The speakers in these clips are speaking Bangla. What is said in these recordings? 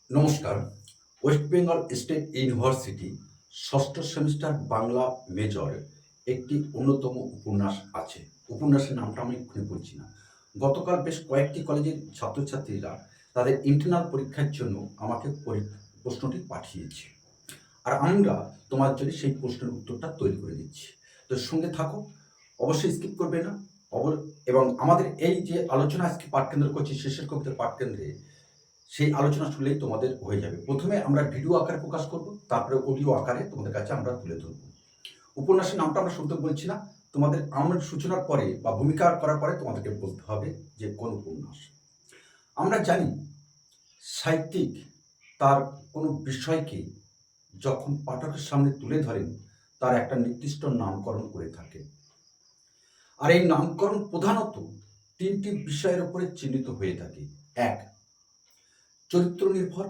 নমস্কার। ওয়েস্ট বেঙ্গল স্টেট ইউনিভার্সিটি ষষ্ঠ সেমিস্টার বাংলা মেজর একটি অন্যতম উপন্যাস আছে। উপন্যাসের নামটা আমি এক্ষুনি বলছি না। গতকাল বেশ কয়েকটি কলেজের ছাত্রছাত্রীরা তাদের ইন্টারনাল পরীক্ষার জন্য আমাকে প্রশ্নটি পাঠিয়েছে। আর আমরা তোমার জন্য সেই প্রশ্নের উত্তরটা তৈরি করে দিচ্ছি। তো সঙ্গে থাকো, অবশ্যই স্কিপ করবে না। এবং আমাদের এই যে আলোচনা আজকে পাঠকেন্দ্র করছি, শেষের কবিতার পাঠকেন্দ্রে সেই আলোচনা শুনলেই তোমাদের হয়ে যাবে। প্রথমে আমরা ভিডিও আকারে প্রকাশ করব, তারপরে অডিও আকারে তোমাদের কাছে আমরা তুলে ধরব। উপন্যাসের নামটা আমরা শুনতে বলছি না, তোমাদের আমার সূচনার পরে বা ভূমিকা করার পরে তোমাদেরকে বলতে হবে যে কোন উপন্যাস। আমরা জানি সাহিত্যিক তার কোনো বিষয়কে যখন পাঠকের সামনে তুলে ধরেন, তার একটা নির্দিষ্ট নামকরণ করে থাকেন। আর এই নামকরণ প্রধানত তিনটি বিষয়ের উপরে চিহ্নিত হয়ে থাকে। এক, চরিত্র নির্ভর;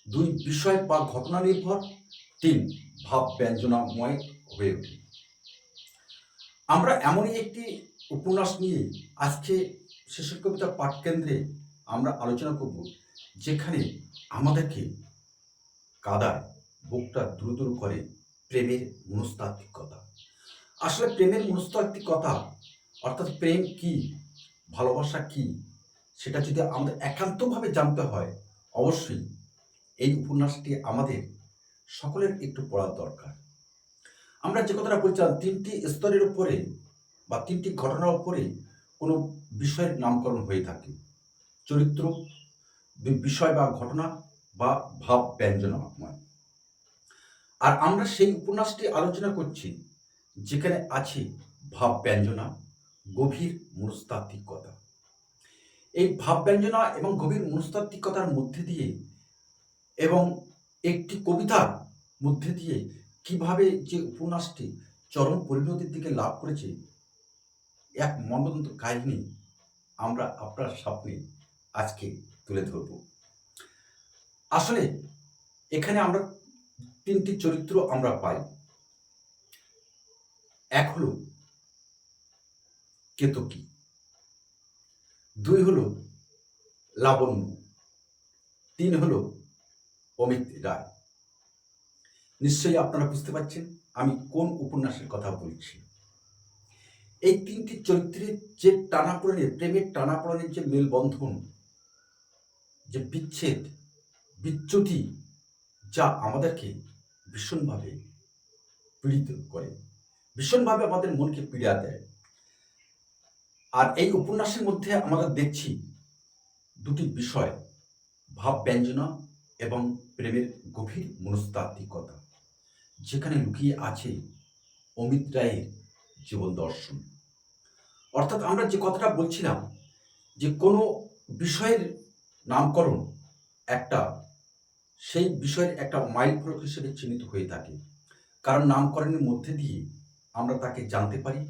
দুই, বিষয় বা ঘটনা নির্ভর; তিন, ভাব ব্যঞ্জনাময় হয়ে ওঠে। আমরা এমনই একটি উপন্যাস নিয়ে আজকে শেষের কবিতা পাঠকেন্দ্রে আমরা আলোচনা করব, যেখানে আমাদেরকে কাদায় বুকটা দুরু করে প্রেমের মনস্তাত্ত্বিকতা। আসলে প্রেমের মনস্তাত্ত্বিকতা অর্থাৎ প্রেম কি, ভালোবাসা কি, সেটা যদি আমাদের একান্তভাবে জানতে হয়, অবশ্যই এই উপন্যাসটি আমাদের সকলের একটু পড়ার দরকার। আমরা যে কথাটা বলছিলাম, তিনটি স্তরের উপরে বা তিনটি ঘটনার উপরে কোনো বিষয়ের নামকরণ হয়ে থাকে: চরিত্র, বিষয় বা ঘটনা, বা ভাব ব্যঞ্জনাময়। আর আমরা সেই উপন্যাসটি আলোচনা করছি যেখানে আছে ভাব ব্যঞ্জনা, গভীর মনস্তাত্ত্বিকতা। এই ভাব ব্যঞ্জনা এবং গভীর মনস্তাত্ত্বিকতার মধ্যে দিয়ে এবং একটি কবিতার মধ্যে দিয়ে কিভাবে যে উপন্যাসটি চরম পরিণতির দিকে লাভ করেছে, এক মর্মন্তুদ কাহিনী আমরা আপনার সামনে আজকে তুলে ধরব। আসলে এখানে আমরা তিনটি চরিত্র আমরা পাই। এক হলো কেতকী, দুই হলো লাবণ্য, তিন হলো অমিত রায়। নিশ্চয়ই আপনারা বুঝতে পারছেন আমি কোন উপন্যাসের কথা বলছি। এই তিনটি চরিত্রের যে টানাপোড়েনের, প্রেমের টানাপোড়েনের যে মেলবন্ধন, যে বিচ্ছেদ, বিচ্যুতি, যা আমাদেরকে ভীষণভাবে পীড়িত করে, ভীষণভাবে আমাদের মনকে পীড়া দেয়। আর এই উপন্যাসের মধ্যে আমরা দেখছি দুটি বিষয়: ভাব ব্যঞ্জনা এবং প্রেমের গভীর মনস্তাত্ত্বিকতা, যেখানে লুকিয়ে আছে অমিত রায়ের জীবন দর্শন। অর্থাৎ আমরা যে কথাটা বলছিলাম যে কোনো বিষয়ের নামকরণ একটা সেই বিষয়ের একটা মাইল ফলক হিসেবে চিহ্নিত হয়ে থাকে, কারণ নামকরণের মধ্যে দিয়ে আমরা তাকে জানতে পারি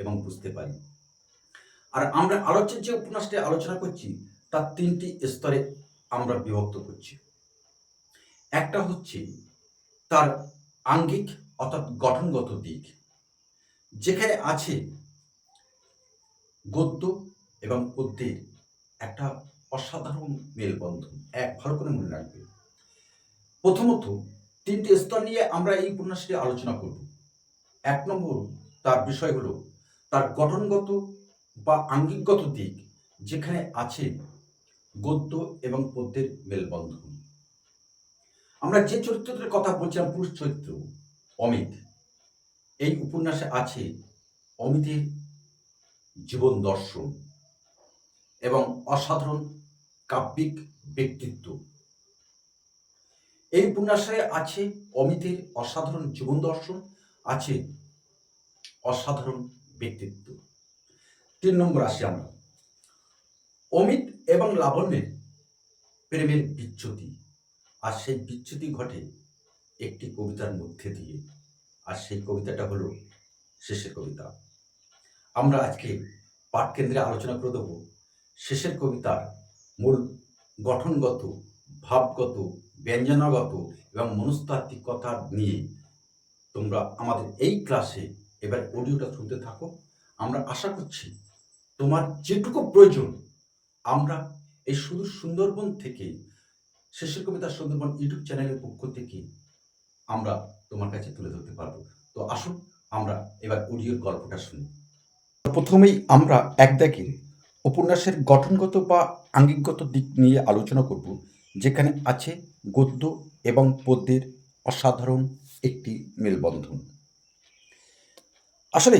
এবং বুঝতে পারি। আর আমরা আলোচ্য যে উপন্যাসটি আলোচনা করছি তার তিনটি স্তরে আমরা বিভক্ত করছি। একটা হচ্ছে তার আঙ্গিক অর্থাৎ গঠনগত দিক, যেখানে আছে গদ্য এবং পদ্যের একটা অসাধারণ মেলবন্ধন। ভালো করে মনে রাখবে। প্রথমত তিনটি স্তর নিয়ে আমরা এই উপন্যাসটি আলোচনা করব। এক নম্বর তার বিষয় হলো তার গঠনগত বা আঙ্গিকগত দিক, যেখানে আছে গদ্য এবং পদ্যের মেলবন্ধন। আমরা যে চরিত্রটির কথা বলছিলাম, পুরুষ চরিত্র অমিত, এই উপন্যাসে আছে অমিতের জীবন দর্শন এবং অসাধারণ কাব্যিক ব্যক্তিত্ব। এই উপন্যাসে আছে অমিতের অসাধারণ জীবন দর্শন, আছে অসাধারণ ব্যক্তিত্ব। ৩ নম্বর আসি আমরা অমিত এবং লাবণ্যের প্রেমের বিচ্যুতি। আর সেই বিচ্যুতি ঘটে একটি কবিতার মধ্যে দিয়ে, আর সেই কবিতাটা হলো শেষের কবিতা। আমরা আজকে পাঠকেন্দ্রে আলোচনা করে দেব শেষের কবিতার মূল গঠনগত, ভাবগত, ব্যঞ্জনাগত এবং মনস্তাত্ত্বিকতা নিয়ে। তোমরা আমাদের এই ক্লাসে এবার অডিওটা শুনতে থাকো। আমরা আশা করছি তোমার যেটুকু প্রয়োজন আমরা এই সুদূর সুন্দরবন থেকে শেষের কবিতা সুন্দরবন ইউটিউব চ্যানেলের পক্ষ থেকে আমরা তোমার কাছে তুলে ধরতে পারবো। তো আসুন আমরা এবার অডিওর গল্পটা শুনি। প্রথমেই আমরা এক দাগের উপন্যাসের গঠনগত বা আঙ্গিকগত দিক নিয়ে আলোচনা করব, যেখানে আছে গদ্য এবং পদ্যের অসাধারণ একটি মেলবন্ধন। আসলে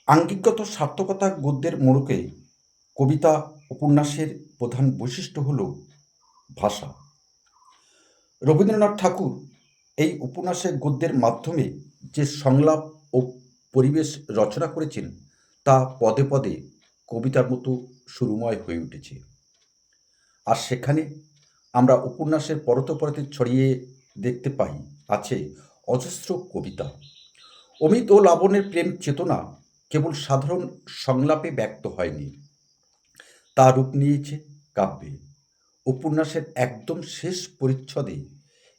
আঙ্গিকগত সার্থকতা গদ্যের মোড়কে কবিতা উপন্যাসের প্রধান বৈশিষ্ট্য হল ভাষা। রবীন্দ্রনাথ ঠাকুর এই উপন্যাসে গদ্যের মাধ্যমে যে সংলাপ ও পরিবেশ রচনা করেছেন তা পদে পদে কবিতার মতো সুরময় হয়ে উঠেছে। আর সেখানে আমরা উপন্যাসের পরতে পরতে ছড়িয়ে দেখতে পাই আছে অজস্র কবিতা। অমিত ও লাবণ্যের প্রেম চেতনা কেবল সাধারণ সংলাপে ব্যক্ত হয়নি, তা রূপ নিয়েছে কাব্যে। উপন্যাসের একদম শেষ পরিচ্ছদে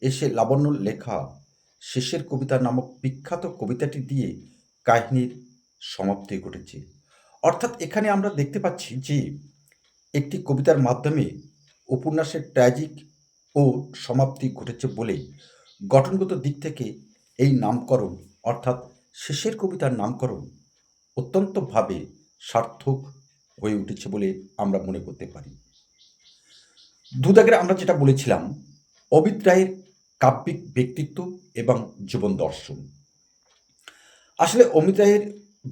এসে লাবণ্যর লেখা শেষের কবিতা নামক বিখ্যাত কবিতাটি দিয়ে কাহিনীর সমাপ্তি ঘটেছে। অর্থাৎ এখানে আমরা দেখতে পাচ্ছি যে একটি কবিতার মাধ্যমে উপন্যাসের ট্র্যাজিক ও সমাপ্তি ঘটেছে বলে গঠনগত দিক থেকে এই নামকরণ অর্থাৎ শেষের কবিতার নামকরণ অত্যন্তভাবে সার্থক হয়ে উঠেছে বলে আমরা মনে করতে পারি। দুদাগের আমরা যেটা বলেছিলাম, অমিত রায়ের কাব্যিক ব্যক্তিত্ব এবং জীবন দর্শন। আসলে অমিত রায়ের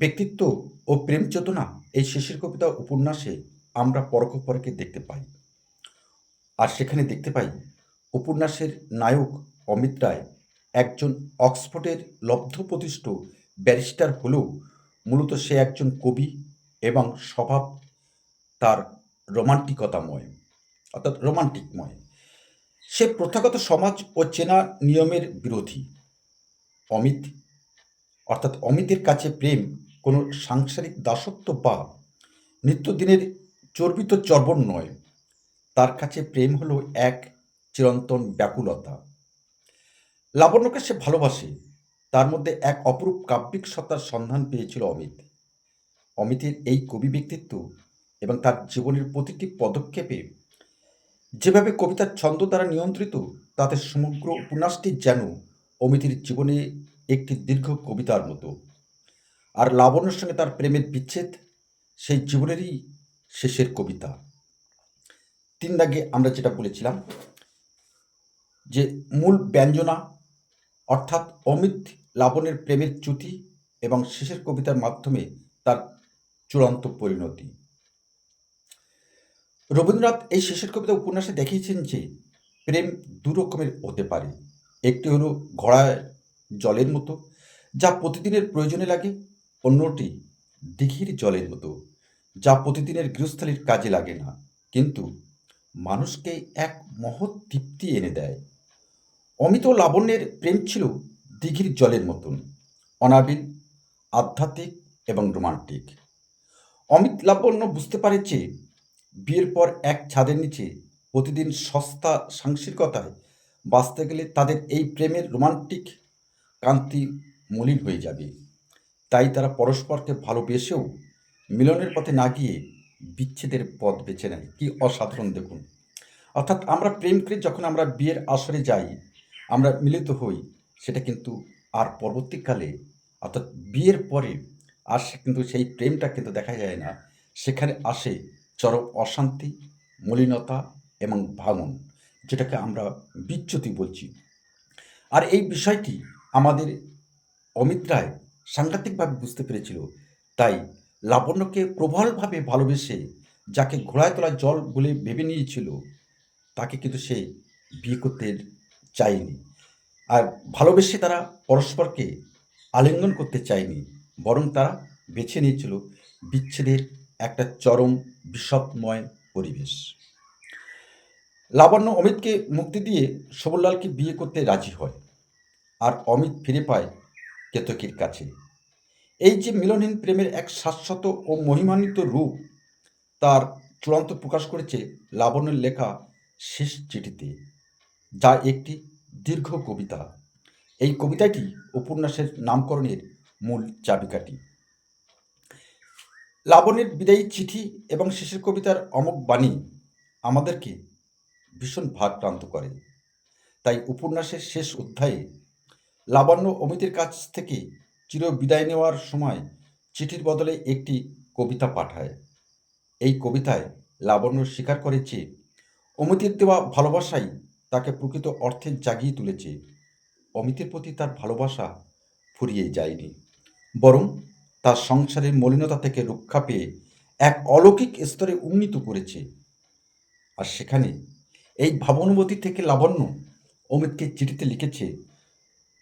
ব্যক্তিত্ব ও প্রেম চেতনা এই শেষের কবিতা উপন্যাসে আমরা পরোক্ষ পরকে দেখতে পাই। আর সেখানে দেখতে পাই উপন্যাসের নায়ক অমিত রায় একজন অক্সফোর্ডের লব্ধপ্রতিষ্ঠ ব্যারিস্টার হলেও মূলত সে একজন কবি এবং স্বভাব তার রোমান্টিকতাময়, অর্থাৎ রোমান্টিকময়। সে প্রথাগত সমাজ ও চেনা নিয়মের বিরোধী। অমিত অর্থাৎ অমিতের কাছে প্রেম কোনো সাংসারিক দাসত্ব বা নিত্যদিনের চর্বিত চর্বণ নয়। তার কাছে প্রেম হলো এক চিরন্তন ব্যাকুলতা। লাবণ্যকে সে ভালোবাসে, তার মধ্যে এক অপরূপ কাব্যিক সত্তার সন্ধান পেয়েছিল অমিত। অমিতের এই কবি ব্যক্তিত্ব এবং তার জীবনের প্রতিটি পদক্ষেপে যেভাবে কবিতার ছন্দ দ্বারা নিয়ন্ত্রিত, তাতে সমগ্র উপন্যাসটি যেন অমিতের জীবনে একটি দীর্ঘ কবিতার মতো। আর লাবণ্যর সঙ্গে তার প্রেমের বিচ্ছেদ সেই জীবনেরই শেষের কবিতা। তিন দাগে আমরা যেটা বলেছিলাম যে মূল ব্যঞ্জনা অর্থাৎ অমিত লাবণ্যের প্রেমের চ্যুতি এবং শেষের কবিতার মাধ্যমে তার চূড়ান্ত পরিণতি। রবীন্দ্রনাথ এই শেষের কবিতা উপন্যাসে দেখিয়েছেন যে প্রেম দু রকমের হতে পারে। একটি হলো ঘোড়ায় জলের মতো, যা প্রতিদিনের প্রয়োজনে লাগে। অন্যটি দিঘির জলের মতো, যা প্রতিদিনের গৃহস্থালির কাজে লাগে না, কিন্তু মানুষকে এক মহৎ তৃপ্তি এনে দেয়। অমিত ও লাবণ্যের প্রেম ছিল দিঘির জলের মতন, অনাবিল, আধ্যাত্মিক এবং রোমান্টিক। অমিত লাবণ্য বুঝতে পারে যে বিয়ের পর এক ছাদের নিচে প্রতিদিন সস্তা সাংসারিকতায় বাঁচতে গেলে তাদের এই প্রেমের রোমান্টিক কান্তি মলিন হয়ে যাবে। তাই তারা পরস্পরকে ভালোবেসেও মিলনের পথে না গিয়ে বিচ্ছেদের পথ বেছে নেয়। কি অসাধারণ দেখুন! অর্থাৎ আমরা প্রেম করে যখন আমরা বিয়ের আসরে যাই, আমরা মিলিত হই, সেটা কিন্তু আর পরবর্তীকালে অর্থাৎ বিয়ের পরে আর কিন্তু সেই প্রেমটা কিন্তু দেখা যায় না। সেখানে আসে চরম অশান্তি, মলিনতা এবং ভাঙন, যেটাকে আমরা বিচ্যুতি বলছি। আর এই বিষয়টি আমাদের অমিত রায় সাংঘাতিকভাবে বুঝতে পেরেছিল। তাই লাবণ্যকে প্রবলভাবে ভালোবেসে যাকে ঘোড়ায় তোলা জল বলে ভেবে নিয়েছিল, তাকে কিন্তু সে বিয়ে করতে চায়নি। আর ভালোবেসে তারা পরস্পরকে আলিঙ্গন করতে চায়নি, বরং তারা বেছে নিয়েছিল বিচ্ছেদের একটা চরম বিষাদময় পরিবেশ। লাবণ্য অমিতকে মুক্তি দিয়ে শোভনলালকে বিয়ে করতে রাজি হয়, আর অমিত ফিরে পায় কেতকীর কাছে। এই যে মিলনহীন প্রেমের এক শাশ্বত ও মহিমান্বিত রূপ, তার চূড়ান্ত প্রকাশ করেছে লাবণ্যের লেখা শেষ চিঠিতে, যা একটি দীর্ঘ কবিতা। এই কবিতাটি উপন্যাসের নামকরণের মূল চাবিকাঠি। লাবণ্যের বিদায়ী চিঠি এবং শেষের কবিতার অমোঘ বাণী আমাদেরকে ভীষণ ভারাক্রান্ত করে। তাই উপন্যাসের শেষ অধ্যায়ে লাবণ্য অমিতের কাছ থেকে চির বিদায় নেওয়ার সময় চিঠির বদলে একটি কবিতা পাঠায়। এই কবিতায় লাবণ্য স্বীকার করে যে অমিতের দেওয়া ভালোবাসাই তাকে প্রকৃত অর্থে জাগিয়ে তুলেছে। অমিতের প্রতি তার ভালোবাসা ফুরিয়ে যায়নি, বরং তার সংসারের মলিনতা থেকে রক্ষা পেয়ে এক অলৌকিক স্তরে উন্নীত করেছে। আর সেখানে এই ভাবানুভূতি থেকে লাবণ্য অমিতকে চিঠিতে লিখেছে,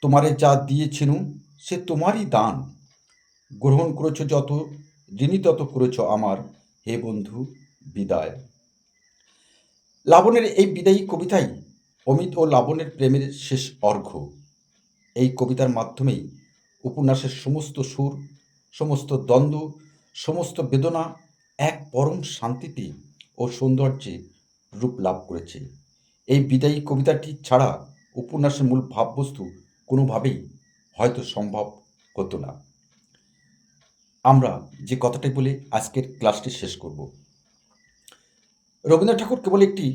তোমারে যা দিয়েছিনু সে তোমারই দান, গ্রহণ করেছ যত, ঋণী তত করেছ আমার, হে বন্ধু বিদায়। লাবণ্যের এই বিদায়ী কবিতাই অমিত ও লাবণ্যের প্রেমের শেষ অর্ঘ্য। এই কবিতার মাধ্যমেই উপন্যাসের সমস্ত সুর, সমস্ত দ্বন্দ্ব, সমস্ত বেদনা এক পরম শান্তিতে ও সৌন্দর্যে রূপ লাভ করেছে। এই বিদায়ী কবিতাটি ছাড়া উপন্যাসের মূল ভাববস্তু কোনোভাবেই হয়তো সম্ভব হতো না। আমরা যে কথাটি বলে আজকের ক্লাসটি শেষ করব। রবীন্দ্রনাথ ঠাকুর কেবল একটি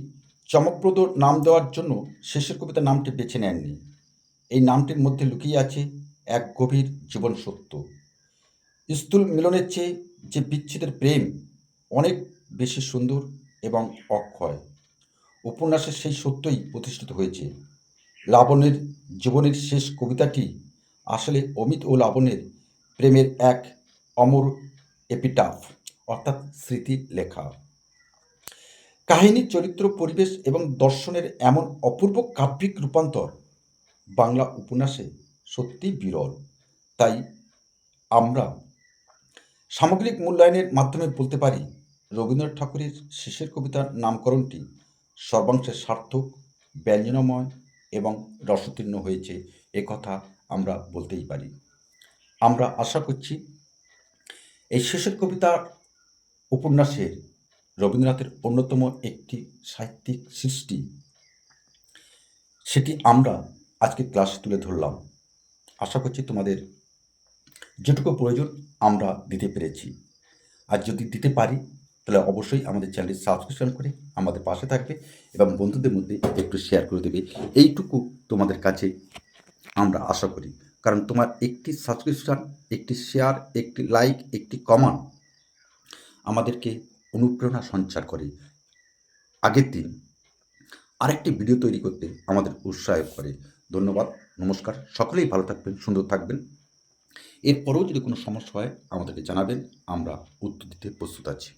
চমকপ্রদ নাম দেওয়ার জন্য শেষের কবিতার নামটি বেছে নেননি। এই নামটির মধ্যে লুকিয়ে আছে এক গভীর জীবন সত্য। স্থূল মিলনের চেয়ে যে বিচ্ছেদের প্রেম অনেক বেশি সুন্দর এবং অক্ষয়। উপন্যাসের সেই সত্যই প্রতিষ্ঠিত হয়েছে। লাবণ্যের জীবনের শেষ কবিতাটি আসলে অমিত ও লাবণ্যের প্রেমের এক অমর এপিটাফ, অর্থাৎ স্মৃতি লেখা। কাহিনী, চরিত্র, পরিবেশ এবং দর্শনের এমন অপূর্ব কাব্যিক রূপান্তর বাংলা উপন্যাসে সত্যিই বিরল। তাই আমরা সামগ্রিক মূল্যায়নের মাধ্যমে বলতে পারি, রবীন্দ্রনাথ ঠাকুরের শেষের কবিতার নামকরণটি সর্বাংশে সার্থক, ব্যঞ্জনাময় এবং রসোত্তীর্ণ হয়েছে, একথা আমরা বলতেই পারি। আমরা আশা করছি এই শেষের কবিতা উপন্যাসের রবীন্দ্রনাথের অন্যতম একটি সাহিত্যিক সৃষ্টি, সেটি আমরা আজকে ক্লাসে তুলে ধরলাম। আশা করছি তোমাদের যেটুকু প্রয়োজন আমরা দিতে পেরেছি। আর যদি দিতে পারি তাহলে অবশ্যই আমাদের চ্যানেলটি সাবস্ক্রিপশন করে আমাদের পাশে থাকবে এবং বন্ধুদের মধ্যে একটু শেয়ার করে দেবে। এইটুকু তোমাদের কাছে আমরা আশা করি, কারণ তোমার একটি সাবস্ক্রিপশন, একটি শেয়ার, একটি লাইক, একটি কমেন্ট আমাদেরকে অনুপ্রেরণা সঞ্চার করে আগের দিন আরেকটি ভিডিও তৈরি করতে আমাদের উৎসাহ করে। ধন্যবাদ, নমস্কার, সকলেই ভালো থাকবেন, সুন্দর থাকবেন। এরপরেও যদি কোনো সমস্যা হয় আমাদেরকে জানাবেন, আমরা উত্তর দিতে প্রস্তুত আছি।